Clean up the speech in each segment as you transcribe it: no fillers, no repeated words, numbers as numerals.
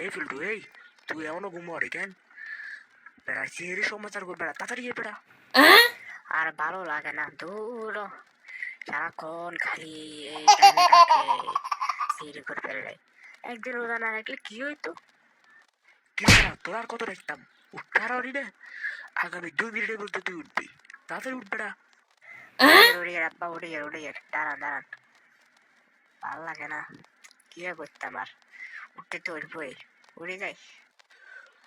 এই ফিল্টু, এই তুই এমনও ঘুমারে কেন? বেড়া সিঁড়ি সমাচার কর, বেড়া তাড়াতাড়ি বেড়া। আর ভালো লাগে না, দূর সারাক্ষণ খালি এই টাইমে থাকে সিঁড়ি করে ফেললে। একদিন রোজা না রাখলে কি হইতো? কি না, তোর আর কত দেখতাম, উঠতে আর রে। আগামী 2 মিনিটের মধ্যে তুই উঠবি, তাড়াতাড়ি উঠবে না। উড়িয়ে আব্বা, উড়িয়ে দাঁড়ান দাঁড়ান, ভাল লাগে না, কি আর করতাম আর, উঠতে তো উঠবই, উড়ে যাই।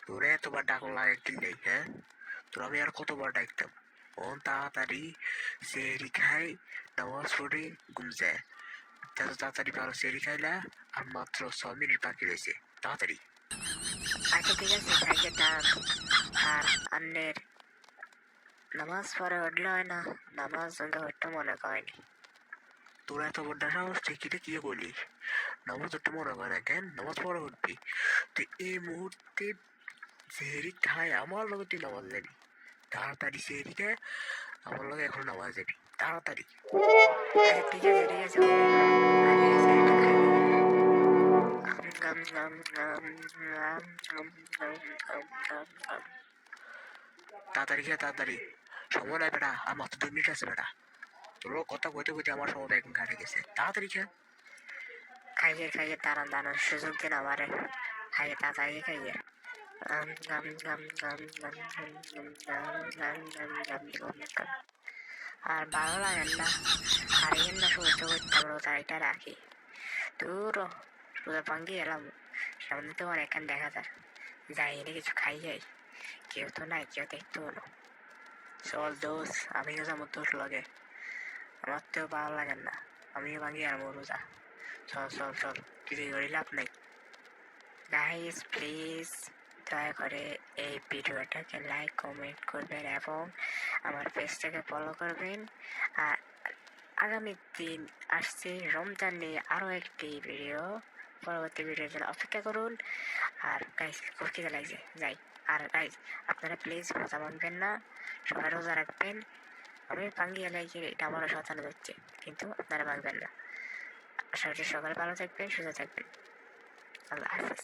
তোরে এতবার ডাকন লাগে কি নেই, হ্যাঁ? তোর আমি আর কতবার ডাকতাম। ওন তাড়াতাড়ি সেহরি খাই, নামাজ পড়ে ঘুম যায়। যত তাড়াতাড়ি পারো সেহরি খাইলা, আর মাত্র 6 মিনিট বাকি রয়েছে, তাড়াতাড়ি। আচ্ছা ঠিক আছে, খাইকে দাঁড়ান। আর আন্নের নামাজ পড়ে উঠলে হয় না, নামাজ ধরতে মনে করেনি। তোরা এত বড় সাহস, ঠিকিটা কি বলিস? নামাজ ধরতে মনে করে না কেন? নামাজ পড়ে উঠবি তুই এই মুহূর্তে। সেহরি খায় আমার লগে তুই নামাজ যাবি, তাড়াতাড়ি সেহরি খায় আমার লগে এখন নামাজ যাবি, তাড়াতাড়ি। ঠিক আছে ঠিক আছে, আগে সেহরিটা খাই। তাড়াতাড়ি খেয়ে তাড়াতাড়ি, সময় নাই বেটা, আর মাত্র 2 মিনিট আছে বেটা। তোর কথা কইতে কইতে আমার সময়টা এখন কাটে গেছে, তাড়াতাড়ি খেয়ে। খাইয়ে দাঁড়ান দাঁড়ান, সুযোগ দিন আমারে, খাইয়ে তাড়াতাড়ি খাইয়ে। আর ভালো লাগেন না, হারিয়েন না, সহ্য করতে পারবো তাই এটা রাখি। দূর রোজা ভাঙ্গি এলাম, সামনে তো আমার এখান দেখা যায়, যাই এনে কিছু খাই যাই, কেউ তো নাই, কেউ দেখতে হলো। চল দোষ, আমিও যাবো তোর লগে, আমার তো ভালো লাগেন না, আমিও ভাঙ্গি আর রোজা। চল চল চল, কিছু করি লাভ নেই। গাইস প্লিজ দয়া করে এই ভিডিওটাকে লাইক কমেন্ট করবেন এবং আমার পেজটাকে ফলো করবেন। আর আগামী দিন আসছে রমজান নিয়ে আরও একটি ভিডিও, পরবর্তী ভিডিওর জন্য অপেক্ষা করুন। আর গাইস খুব খিদে লাগছে, যাই। আর গাইস আপনারা প্লিজ রোজা ভাঙবেন না, সবাই রোজা রাখবেন। আমি ভাঙ্গিয়ে লাগছে, এটা আমারও সচেতন হচ্ছে, কিন্তু আপনারা ভাঙবেন না। আশা করছি সকালে ভালো থাকবেন, সুস্থ থাকবেন। আল্লাহ হাফিজ।